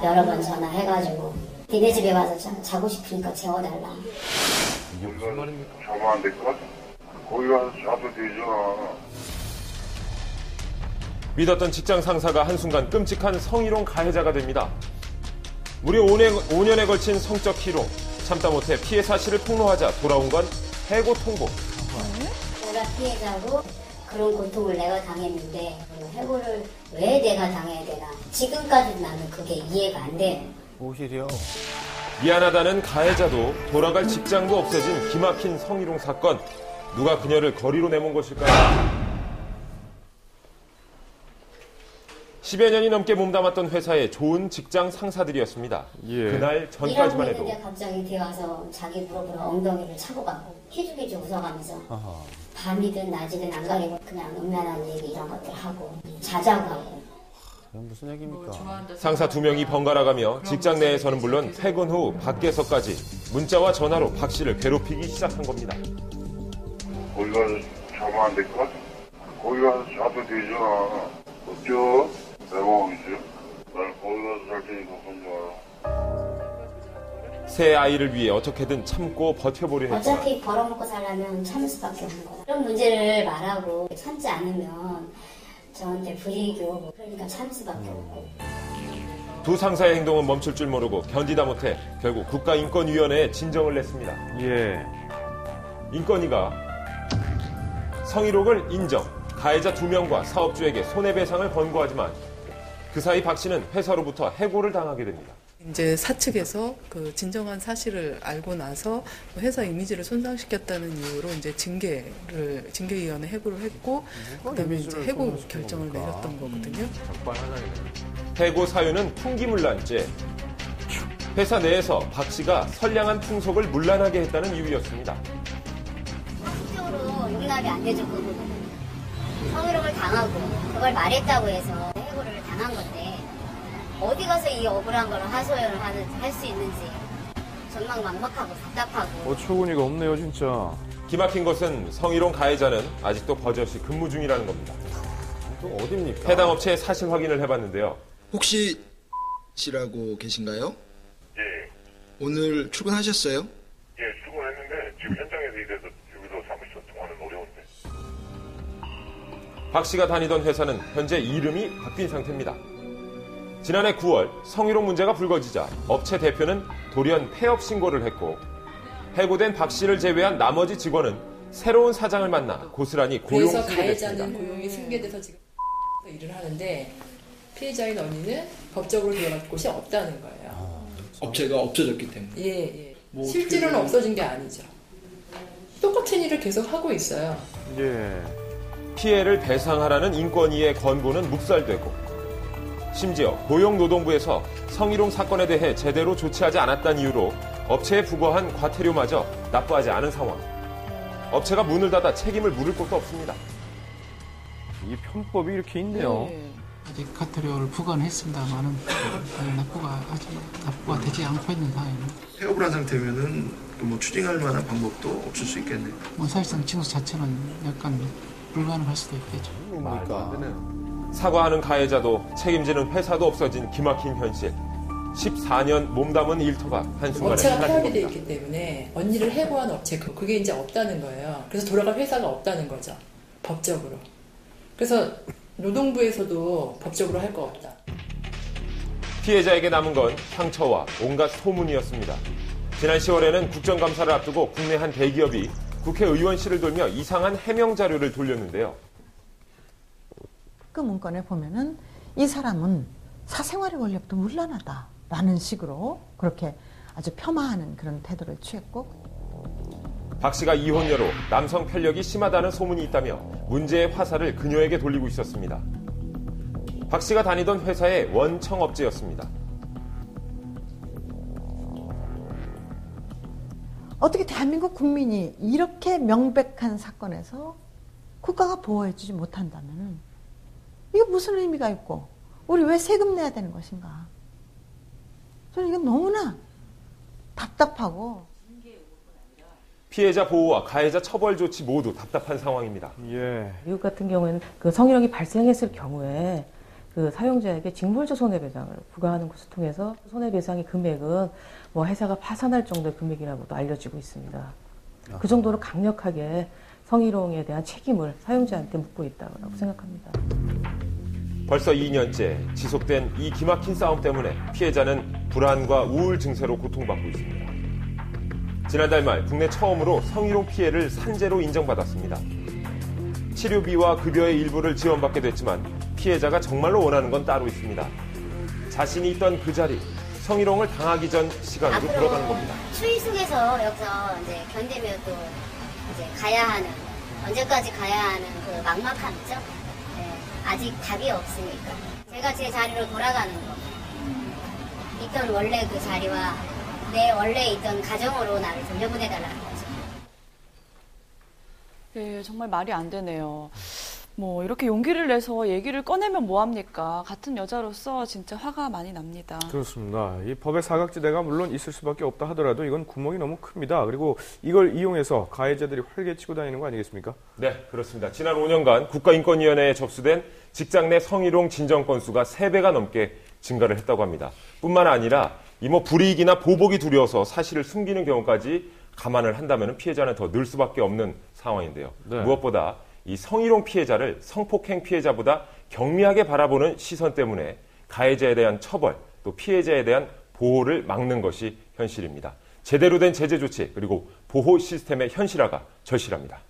여러 번 전화해가지고 니네 집에 와서 자고 싶으니까 재워달라. 이게 무슨 말입니까? 자면 안 될까? 거기 가서 자도 되잖아. 믿었던 직장 상사가 한순간 끔찍한 성희롱 가해자가 됩니다. 무려 5년에 걸친 성적 희롱. 참다 못해 피해 사실을 폭로하자 돌아온 건 해고 통보. 내가 피해자고 그런 고통을 내가 당했는데 해고를 왜 내가 당해야 되나. 지금까지 나는 그게 이해가 안 돼. 오히려 미안하다는 가해자도 돌아갈 직장도 없어진 기막힌 성희롱 사건. 누가 그녀를 거리로 내몬 것일까요? 10여 년이 넘게 몸담았던 회사의 좋은 직장 상사들이었습니다. 예. 그날 전까지만 일하고 해도 있는데 갑자기 뒤와서 자기 무릎으로 엉덩이를 차고 가고 희죽희죽 웃어가면서 밤이든 낮이든 안 가리고 그냥 음란한 얘기 이런 것들 하고 자자고 하고. 무슨 얘기입니까? 상사 2명이 번갈아가며 직장 내에서는 물론 퇴근 후 밖에서까지 문자와 전화로 박 씨를 괴롭히기 시작한 겁니다. 거기 가서 자면 안 될까? 거기 가서 자도 되잖아. 어쩌? 내가 오겠지? 난 거기 가서 잘 테니까 혼자 와요. 새 아이를 위해 어떻게든 참고 버텨보려 했지만 어차피 벌어먹고 살려면 참을 수밖에 없는 거야. 그런 문제를 말하고 참지 않으면 저한테 불이익이 오고 그러니까 참을 수밖에 없고. 두 상사의 행동은 멈출 줄 모르고 견디다 못해 결국 국가인권위원회에 진정을 냈습니다. 예. 인권위가 성희롱을 인정, 가해자 2명과 사업주에게 손해배상을 권고하지만 그 사이 박 씨는 회사로부터 해고를 당하게 됩니다. 이제 사측에서 그 진정한 사실을 알고 나서 회사 이미지를 손상시켰다는 이유로 이제 징계위원회 해고를 했고, 그다음에 이제 해고 결정을 내렸던 거거든요. 해고 사유는 풍기문란죄. 회사 내에서 박 씨가 선량한 풍속을 문란하게 했다는 이유였습니다. 상식적으로 용납이 안 되죠, 그 부분은. 성희롱을 당하고 그걸 말했다고 해서 해고를 당한 건데 어디 가서 이 억울한 걸 하소연을 할 수 있는지 정말 막막하고 답답하고. 어처구니가 없네요, 진짜. 기막힌 것은 성희롱 가해자는 아직도 버젓이 근무 중이라는 겁니다. 또 어딥니까? 해당 업체에 사실 확인을 해봤는데요. 혹시 씨라고 계신가요? 예. 오늘 출근하셨어요? 예, 출근했는데 지금 현장에서 일해서 여기서 사무실에서 통화는 어려운데. 박 씨가 다니던 회사는 현재 이름이 바뀐 상태입니다. 지난해 9월 성희롱 문제가 불거지자 업체 대표는 돌연 폐업 신고를 했고 해고된 박 씨를 제외한 나머지 직원은 새로운 사장을 만나 고스란히 고용 그래서 승계됐습니다. 가해자는 고용이 승계돼서 지금 일을 하는데 피해자인 언니는 법적으로 들어갈 곳이 없다는 거예요. 업체가 없어졌기 때문에. 예. 실제로는 없어진 게 아니죠. 똑같은 일을 계속 하고 있어요. 예. 피해를 배상하라는 인권위의 권고는 묵살되고 심지어 고용노동부에서 성희롱 사건에 대해 제대로 조치하지 않았다는 이유로 업체에 부과한 과태료마저 납부하지 않은 상황. 업체가 문을 닫아 책임을 물을 곳도 없습니다. 이 편법이 이렇게 있네요. 아직 과태료를 부과는 했습니다만은 납부가 되지 않고 있는 상황입니다. 폐업을 한 상태면은 뭐 추징할 만한 방법도 없을 수 있겠네요. 사실상 징수 자체는 약간 불가능할 수도 있겠죠. 뭡니까? 사과하는 가해자도 책임지는 회사도 없어진 기막힌 현실. 14년 몸담은 일터가 한순간에 업체가 사라진 폐업이 돼 겁니다. 있기 때문에 언니를 해고한 업체 그게 이제 없다는 거예요. 그래서 돌아갈 회사가 없다는 거죠. 법적으로. 그래서 노동부에서도 법적으로 할 거 없다. 피해자에게 남은 건 상처와 온갖 소문이었습니다. 지난 10월에는 국정감사를 앞두고 국내 한 대기업이 국회의원실을 돌며 이상한 해명 자료를 돌렸는데요. 그 문건에 보면은 이 사람은 사생활의 권리부터 문란하다라는 식으로 그렇게 아주 폄하하는 그런 태도를 취했고, 박 씨가 이혼녀로 남성 편력이 심하다는 소문이 있다며 문제의 화살을 그녀에게 돌리고 있었습니다. 박 씨가 다니던 회사의 원청업체였습니다. 어떻게 대한민국 국민이 이렇게 명백한 사건에서 국가가 보호해주지 못한다면 이게 무슨 의미가 있고 우리 왜 세금 내야 되는 것인가. 저는 이게 너무나 답답하고. 피해자 보호와 가해자 처벌 조치 모두 답답한 상황입니다. 예. 미국 같은 경우에는 그 성희롱이 발생했을 경우에 그 사용자에게 징벌적 손해배상을 부과하는 것을 통해서 손해배상의 금액은 뭐 회사가 파산할 정도의 금액이라고도 알려지고 있습니다. 그 정도로 강력하게 성희롱에 대한 책임을 사용자한테 묻고 있다고 생각합니다. 벌써 2년째 지속된 이 기막힌 싸움 때문에 피해자는 불안과 우울 증세로 고통받고 있습니다. 지난달 말 국내 처음으로 성희롱 피해를 산재로 인정받았습니다. 치료비와 급여의 일부를 지원받게 됐지만 피해자가 정말로 원하는 건 따로 있습니다. 자신이 있던 그 자리, 성희롱을 당하기 전 시간으로 돌아가는 겁니다. 추위 속에서 여기서 이제 견디며 또 이제 가야 하는, 언제까지 가야 하는 그 막막함 있죠? 네, 아직 답이 없으니까. 제가 제 자리로 돌아가는 거. 있던 원래 그 자리와 내 원래 있던 가정으로 나를 돌려보내달라는 거죠. 네, 정말 말이 안 되네요. 뭐 이렇게 용기를 내서 얘기를 꺼내면 뭐합니까? 같은 여자로서 진짜 화가 많이 납니다. 그렇습니다. 이 법의 사각지대가 물론 있을 수밖에 없다 하더라도 이건 구멍이 너무 큽니다. 그리고 이걸 이용해서 가해자들이 활개 치고 다니는 거 아니겠습니까? 네, 그렇습니다. 지난 5년간 국가인권위원회에 접수된 직장 내 성희롱 진정 건수가 3배가 넘게 증가를 했다고 합니다. 뿐만 아니라 불이익이나 보복이 두려워서 사실을 숨기는 경우까지 감안을 한다면 피해자는 더 늘 수밖에 없는 상황인데요. 네. 무엇보다 이 성희롱 피해자를 성폭행 피해자보다 경미하게 바라보는 시선 때문에 가해자에 대한 처벌, 또 피해자에 대한 보호를 막는 것이 현실입니다. 제대로 된 제재 조치 그리고 보호 시스템의 현실화가 절실합니다.